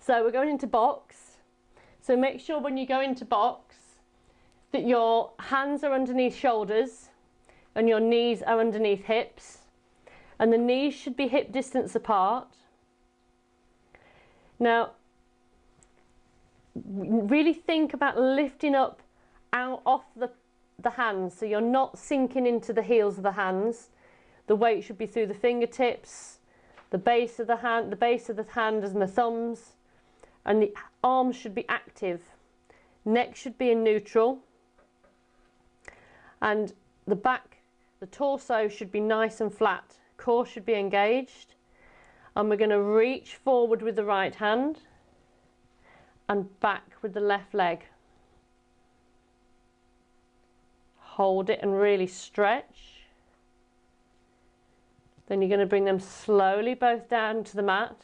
So we're going into box. So make sure when you go into box that your hands are underneath shoulders and your knees are underneath hips, and the knees should be hip distance apart. Now really think about lifting up out off the hands, so you're not sinking into the heels of the hands. The weight should be through the fingertips, the base of the hand and the thumbs, and the arms should be active. Neck should be in neutral, and the back, the torso should be nice and flat. Core should be engaged, and we're going to reach forward with the right hand and back with the left leg. Hold it and really stretch. Then you're going to bring them slowly both down to the mat.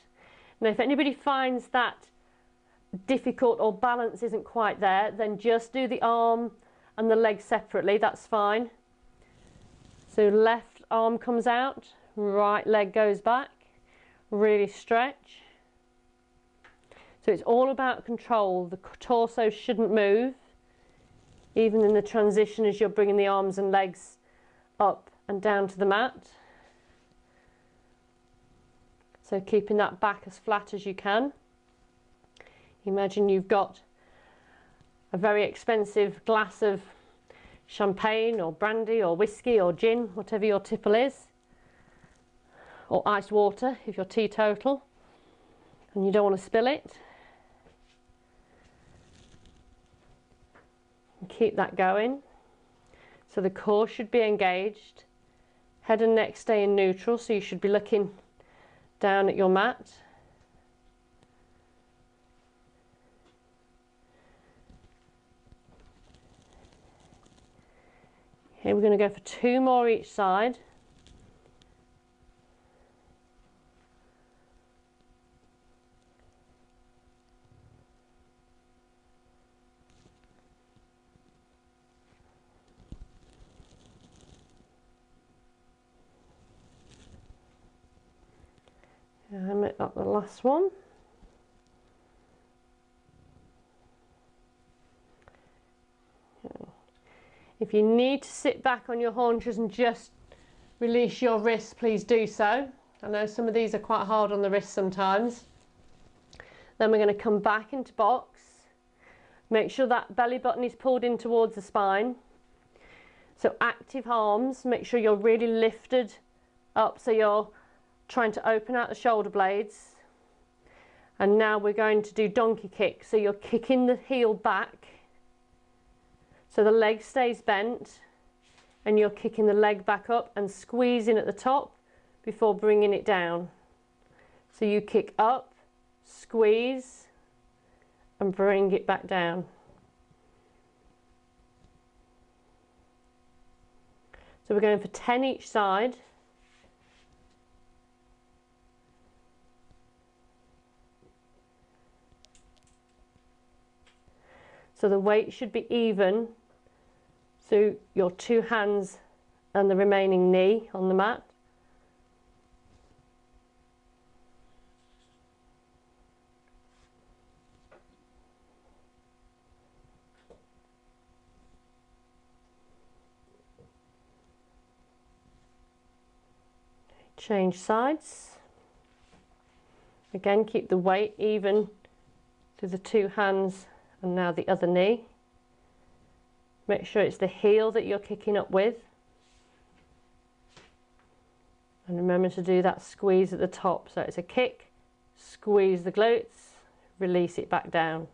Now if anybody finds that difficult or balance isn't quite there, then just do the arm and the leg separately, that's fine. So left arm comes out, right leg goes back, really stretch. So it's all about control. The torso shouldn't move, even in the transition as you're bringing the arms and legs up and down to the mat. So keeping that back as flat as you can. Imagine you've got a very expensive glass of champagne or brandy or whiskey or gin, whatever your tipple is, or ice water if you're teetotal and you don't want to spill it. And keep that going. So the core should be engaged, head and neck stay in neutral, so you should be looking down at your mat. Here we're going to go for 2 more each side. And make that the last one. If you need to sit back on your haunches and just release your wrists, please do so. I know some of these are quite hard on the wrists sometimes. Then we're going to come back into box. Make sure that belly button is pulled in towards the spine. So active arms, make sure you're really lifted up so you're trying to open out the shoulder blades. And now we're going to do donkey kick. So you're kicking the heel back, so the leg stays bent, and you're kicking the leg back up and squeezing at the top before bringing it down. So you kick up, squeeze, and bring it back down. So we're going for 10 each side. So the weight should be even through your 2 hands and the remaining knee on the mat. Change sides. Again, keep the weight even through the 2 hands and now the other knee. Make sure it's the heel that you're kicking up with. And remember to do that squeeze at the top. So it's a kick, squeeze the glutes, release it back down.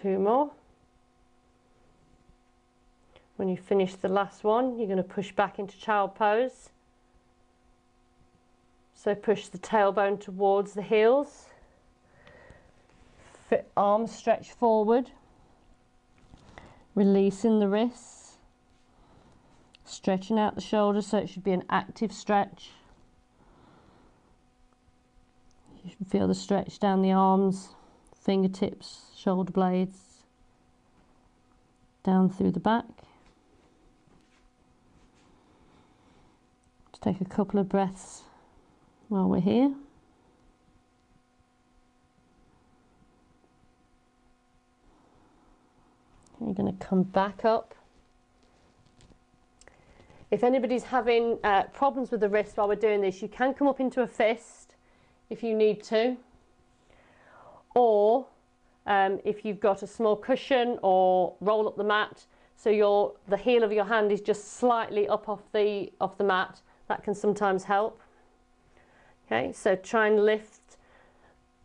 Two more. When you finish the last one, you're going to push back into child pose. So push the tailbone towards the heels. Arms stretch forward. Releasing the wrists. Stretching out the shoulders, so it should be an active stretch. You can feel the stretch down the arms, fingertips, shoulder blades, down through the back. Just take a couple of breaths while we're here. You're going to come back up. If anybody's having problems with the wrist while we're doing this, you can come up into a fist if you need to. Or if you've got a small cushion, or roll up the mat so the heel of your hand is just slightly up off the mat. That can sometimes help. Okay, so try and lift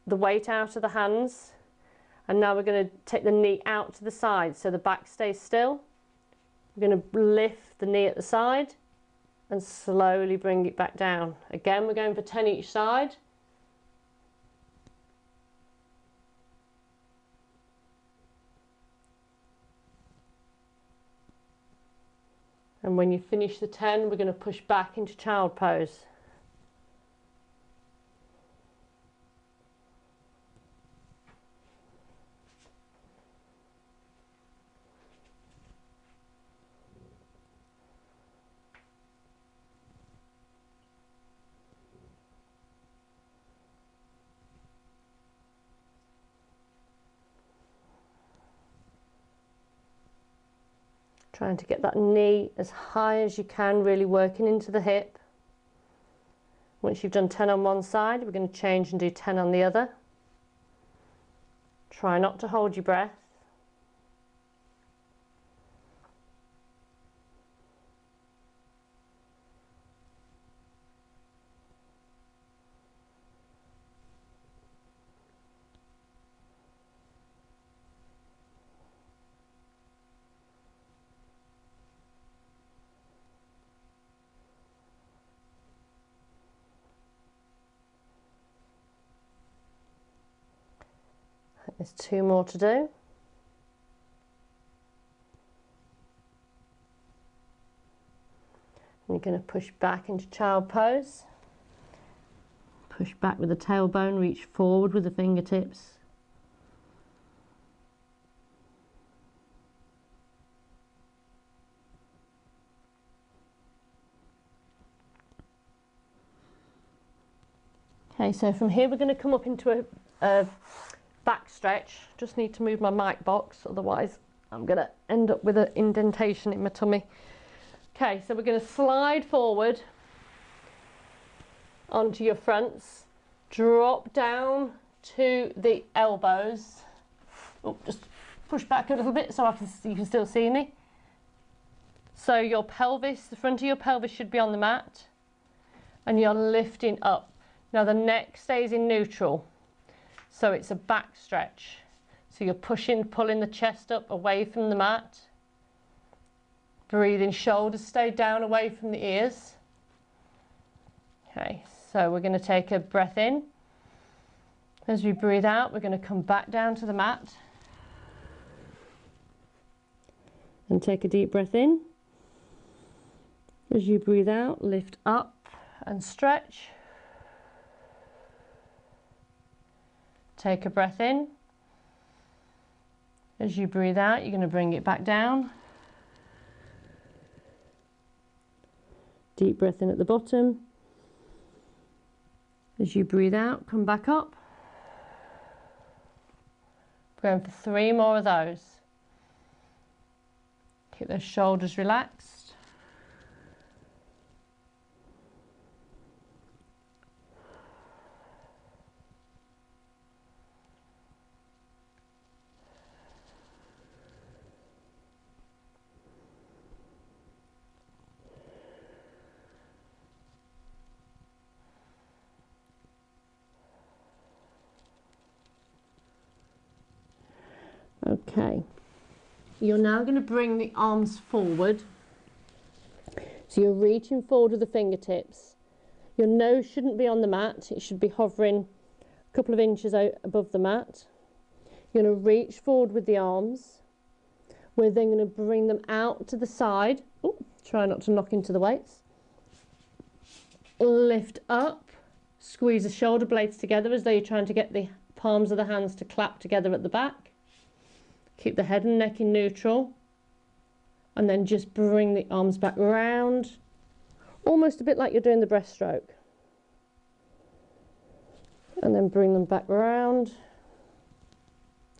the weight out of the hands. And now we're going to take the knee out to the side so the back stays still. We're going to lift the knee at the side and slowly bring it back down. Again, we're going for 10 each side. And when you finish the 10, we're going to push back into child pose. Trying to get that knee as high as you can, really working into the hip. Once you've done 10 on one side, we're going to change and do 10 on the other. Try not to hold your breath. There's 2 more to do. And you're going to push back into child pose. Push back with the tailbone, reach forward with the fingertips. Okay, so from here we're going to come up into a back stretch. Just need to move my mic box, otherwise I'm going to end up with an indentation in my tummy. Okay, so we're going to slide forward onto your fronts, drop down to the elbows. Oh, just push back a little bit so you can still see me. So your pelvis, the front of your pelvis should be on the mat, and you're lifting up. Now the neck stays in neutral. So it's a back stretch. So you're pulling the chest up away from the mat. Breathing, shoulders stay down away from the ears. Okay, so we're going to take a breath in. As we breathe out, we're going to come back down to the mat. And take a deep breath in. As you breathe out, lift up and stretch. Take a breath in. As you breathe out, you're going to bring it back down. Deep breath in at the bottom. As you breathe out, come back up. We're going for 3 more of those. Keep those shoulders relaxed. Okay, you're now going to bring the arms forward. So you're reaching forward with the fingertips. Your nose shouldn't be on the mat. It should be hovering a couple of inches out above the mat. You're going to reach forward with the arms. We're then going to bring them out to the side. Ooh, try not to knock into the weights. Lift up, Squeeze the shoulder blades together as though you're trying to get the palms of the hands to clap together at the back. Keep the head and neck in neutral. And then just bring the arms back round. Almost a bit like you're doing the breaststroke. And then bring them back round.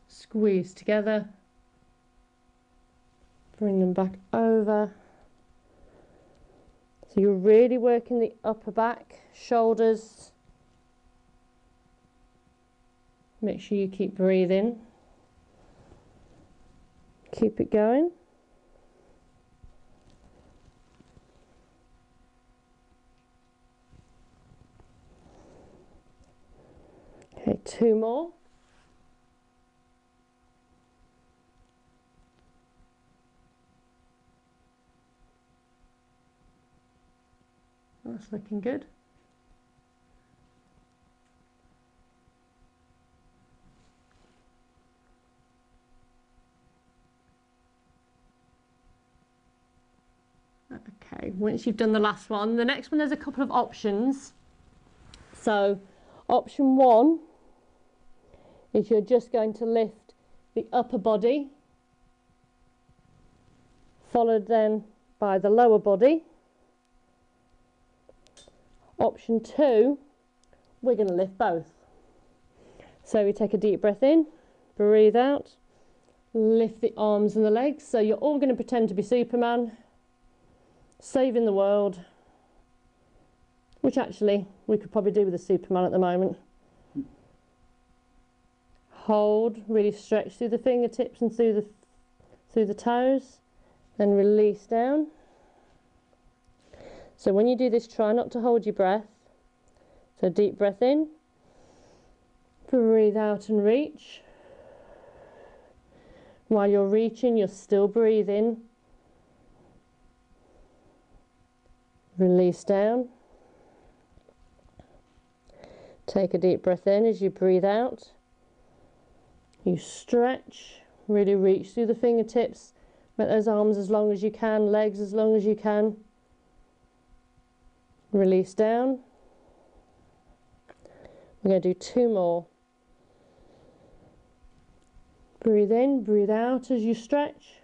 Squeeze together. Bring them back over. So you're really working the upper back, shoulders. Make sure you keep breathing. Keep it going. Okay, 2 more. That's looking good. Okay, once you've done the last one, the next one there's a couple of options. So option 1 is you're just going to lift the upper body, followed then by the lower body. Option 2, we're going to lift both. So we take a deep breath in, breathe out, lift the arms and the legs. So you're all going to pretend to be Superman, saving the world, which actually we could probably do with a Superman at the moment. Hold, really stretch through the fingertips and through the toes, then release down. So when you do this, try not to hold your breath. So deep breath in, breathe out and reach. While you're reaching, you're still breathing. Release down. Take a deep breath in as you breathe out. You stretch, really reach through the fingertips. Make those arms as long as you can, legs as long as you can. Release down. We're going to do 2 more. Breathe in, breathe out as you stretch.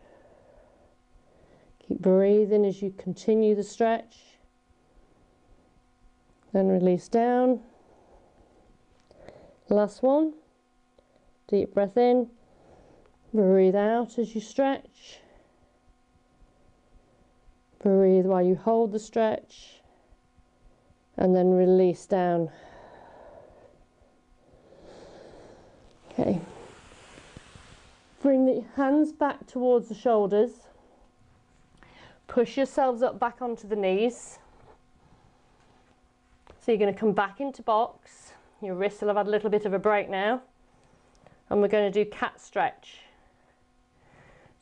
Keep breathing as you continue the stretch. Then release down. Last one. Deep breath in. Breathe out as you stretch. Breathe while you hold the stretch. And then release down. Okay. Bring the hands back towards the shoulders. Push yourselves up back onto the knees. So you're going to come back into box. Your wrists will have had a little bit of a break now. And we're going to do cat stretch.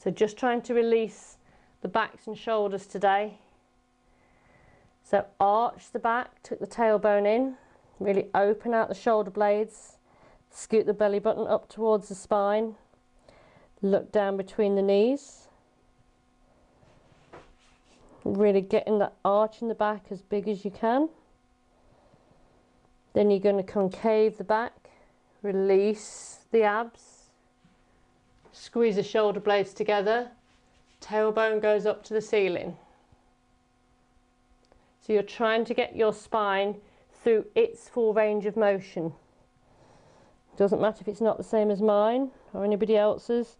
So just trying to release the backs and shoulders today. So arch the back, tuck the tailbone in, really open out the shoulder blades, scoot the belly button up towards the spine, look down between the knees, really getting that arch in the back as big as you can. Then you're going to concave the back, release the abs, squeeze the shoulder blades together, tailbone goes up to the ceiling. So you're trying to get your spine through its full range of motion. Doesn't matter if it's not the same as mine or anybody else's.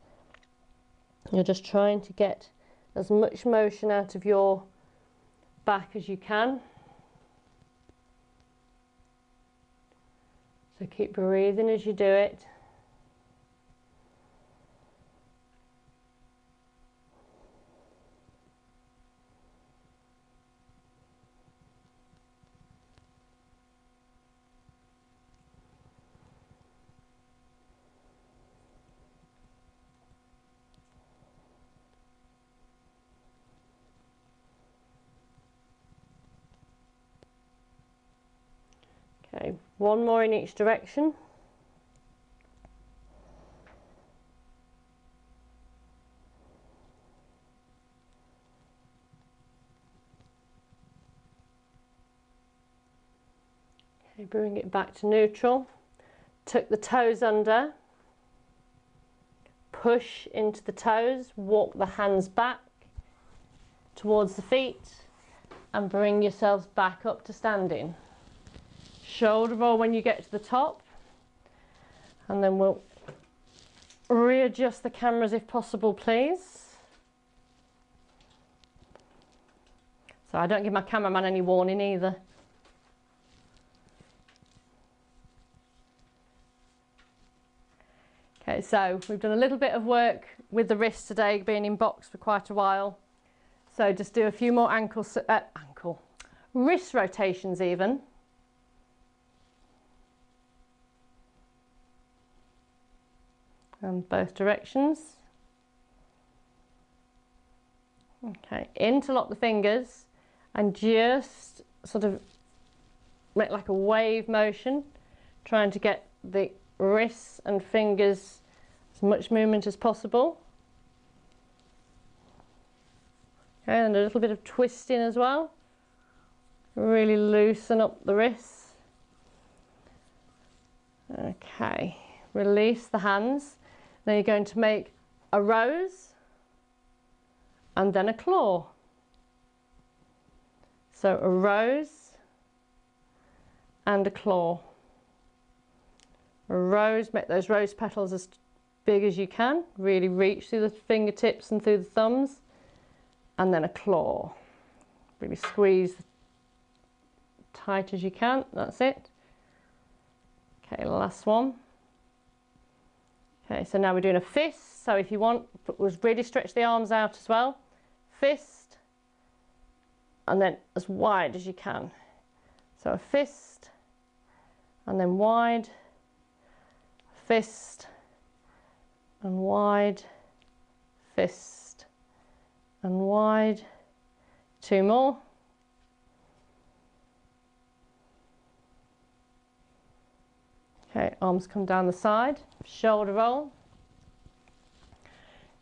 You're just trying to get as much motion out of your back as you can. So keep breathing as you do it. Okay, 1 more in each direction. Okay, bring it back to neutral. Tuck the toes under. Push into the toes, walk the hands back towards the feet and bring yourselves back up to standing. Shoulder roll when you get to the top, and then we'll readjust the cameras if possible, please. So I don't give my cameraman any warning either. Okay, so we've done a little bit of work with the wrist today, being in box for quite a while. So just do a few more wrist rotations even. And both directions. Okay, interlock the fingers and just sort of make like a wave motion, trying to get the wrists and fingers as much movement as possible. Okay, and a little bit of twisting as well. Really loosen up the wrists. Okay, release the hands. Then you're going to make a rose and then a claw. So a rose and a claw. A rose, make those rose petals as big as you can. Really reach through the fingertips and through the thumbs. And then a claw. Really squeeze tight as you can. That's it. Okay, last one. Okay, so now we're doing a fist. So if you want, really stretch the arms out as well. Fist. And then as wide as you can. So a fist. And then wide. Fist and wide, fist and wide. Two more. Okay, arms come down the side, shoulder roll.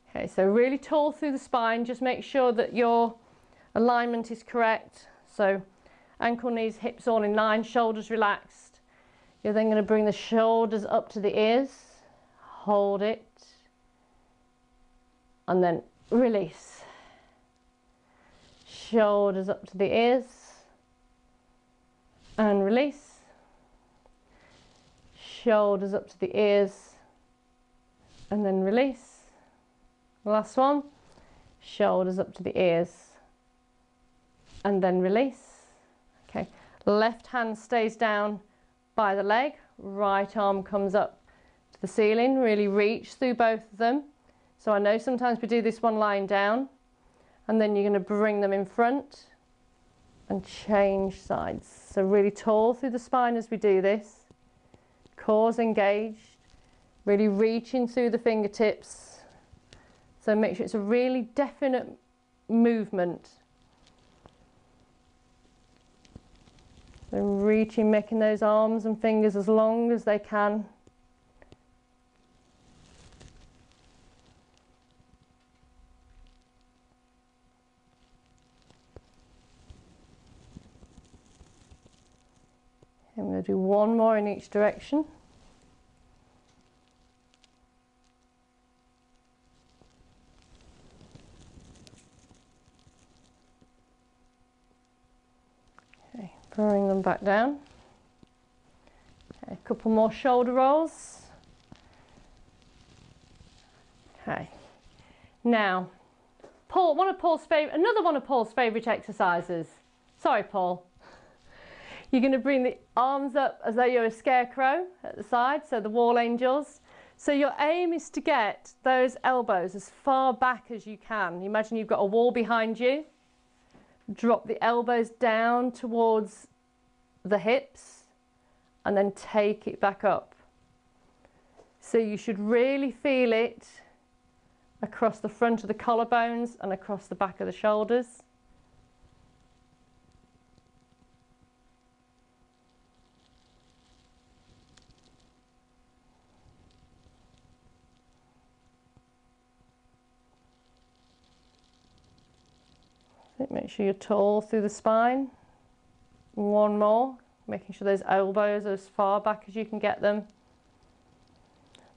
Okay, so really tall through the spine, just make sure that your alignment is correct. So ankle, knees, hips all in line, shoulders relaxed. You're then going to bring the shoulders up to the ears, hold it, and then release. Shoulders up to the ears, and release. Shoulders up to the ears, and then release. Last one. Shoulders up to the ears, and then release. Okay, left hand stays down by the leg, right arm comes up to the ceiling, really reach through both of them. So I know sometimes we do this one lying down, and then you're going to bring them in front and change sides. So really tall through the spine as we do this, cores engaged, really reaching through the fingertips. So make sure it's a really definite movement. So reaching, making those arms and fingers as long as they can. I'm going to do one more in each direction. Okay, bring them back down. Okay, a couple more shoulder rolls. Okay, now Paul, another one of Paul's favourite exercises. Sorry, Paul. You're going to bring the arms up as though you're a scarecrow at the side, so the wall angels. So your aim is to get those elbows as far back as you can. Imagine you've got a wall behind you. Drop the elbows down towards the hips and then take it back up. So you should really feel it across the front of the collarbones and across the back of the shoulders. Make sure you're tall through the spine. One more. making sure those elbows are as far back as you can get them.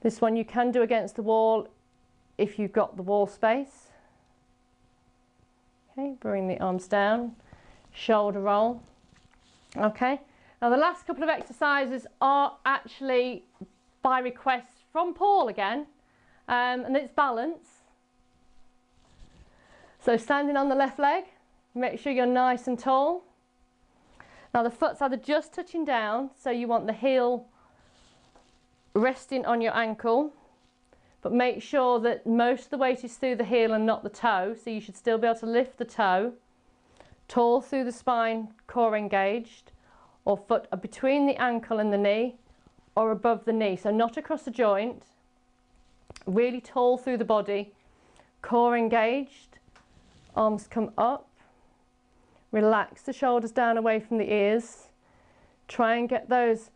This one you can do against the wall if you've got the wall space. Okay, bring the arms down, shoulder roll. Okay, now the last couple of exercises are actually by request from Paul again, and it's balance. So standing on the left leg, make sure you're nice and tall. Now the foot's either just touching down, so you want the heel resting on your ankle, but make sure that most of the weight is through the heel and not the toe, so you should still be able to lift the toe. Tall through the spine, core engaged, or foot between the ankle and the knee, or above the knee, so not across the joint. Really tall through the body, core engaged, arms come up. Relax the shoulders down away from the ears. Try and get those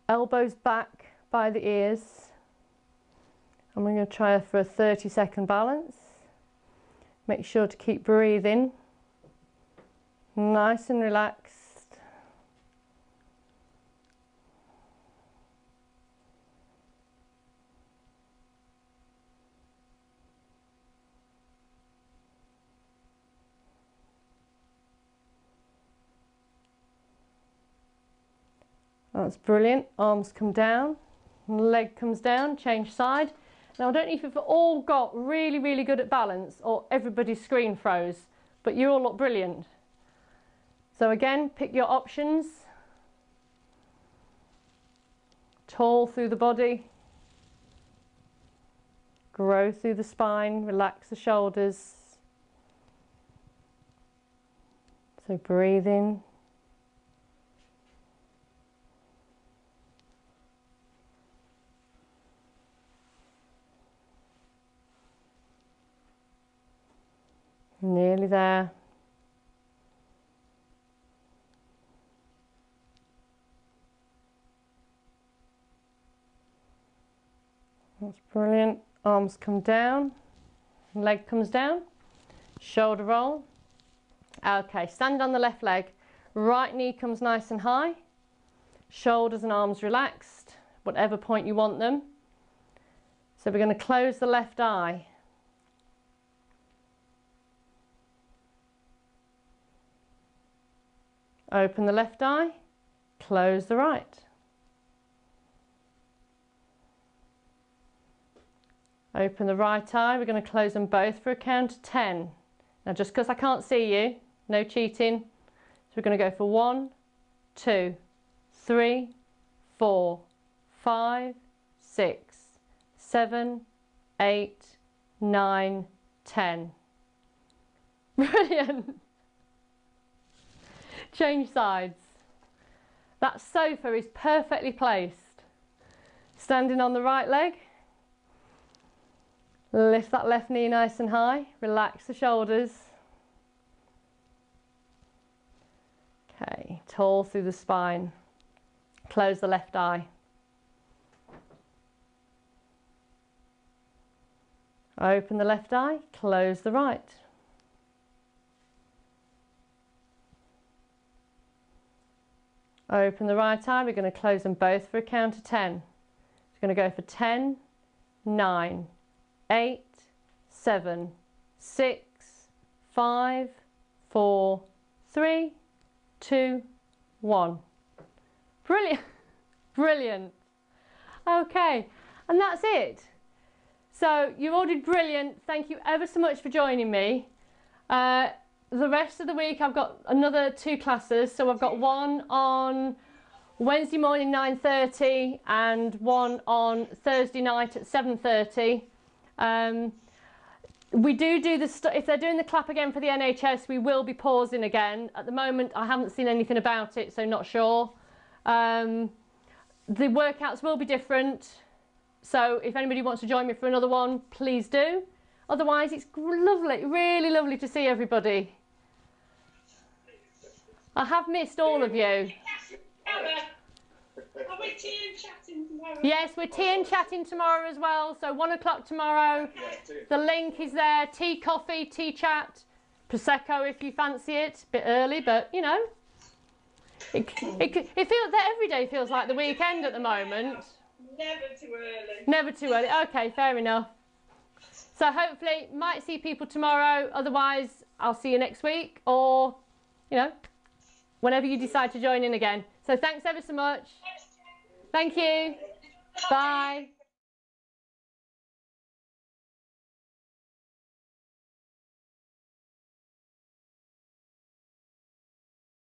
elbows back by the ears. And we're going to try for a 30-second balance. Make sure to keep breathing. Nice and relaxed. That's brilliant. Arms come down, leg comes down, change side. Now I don't know if you've all got really, really good at balance or everybody's screen froze, but you all look brilliant. So again, pick your options. Tall through the body. Grow through the spine, relax the shoulders. So breathe in. Nearly there. That's brilliant. Arms come down, leg comes down, shoulder roll. Okay, stand on the left leg, right knee comes nice and high, shoulders and arms relaxed, whatever point you want them. So we're going to close the left eye. Open the left eye, close the right. Open the right eye, we're going to close them both for a count of 10. Now just because I can't see you, no cheating. So we're going to go for 1, 2, 3, 4, 5, 6, 7, 8, 9, 10. Brilliant. Change sides. That sofa is perfectly placed. Standing on the right leg. Lift that left knee nice and high. Relax the shoulders. Okay, tall through the spine. Close the left eye. Open the left eye, close the right. Open the right eye, we're going to close them both for a count of 10. We're going to go for 10, 9, 8, 7, 6, 5, 4, 3, 2, 1. Brilliant. Brilliant. Okay, and that's it. So you all did brilliant. Thank you ever so much for joining me. The rest of the week I've got another 2 classes. So I've got one on Wednesday morning 9:30 and one on Thursday night at 7:30. We do the if they're doing the clap again for the NHS, we will be pausing again. At the moment I haven't seen anything about it, so not sure. The workouts will be different, so if anybody wants to join me for another one, please do. Otherwise, it's lovely, really lovely to see everybody. I have missed all of you. Are we tea and chatting tomorrow? Yes, we're tea and chatting tomorrow as well. So 1 o'clock tomorrow. The link is there. Tea, coffee, tea chat, Prosecco if you fancy it. A bit early, but you know, It feels that every day feels like the weekend at the moment. Never too early. Never too early. Okay, fair enough. So hopefully, might see people tomorrow. Otherwise, I'll see you next week, or whenever you decide to join in again. So thanks ever so much. Thank you. Bye.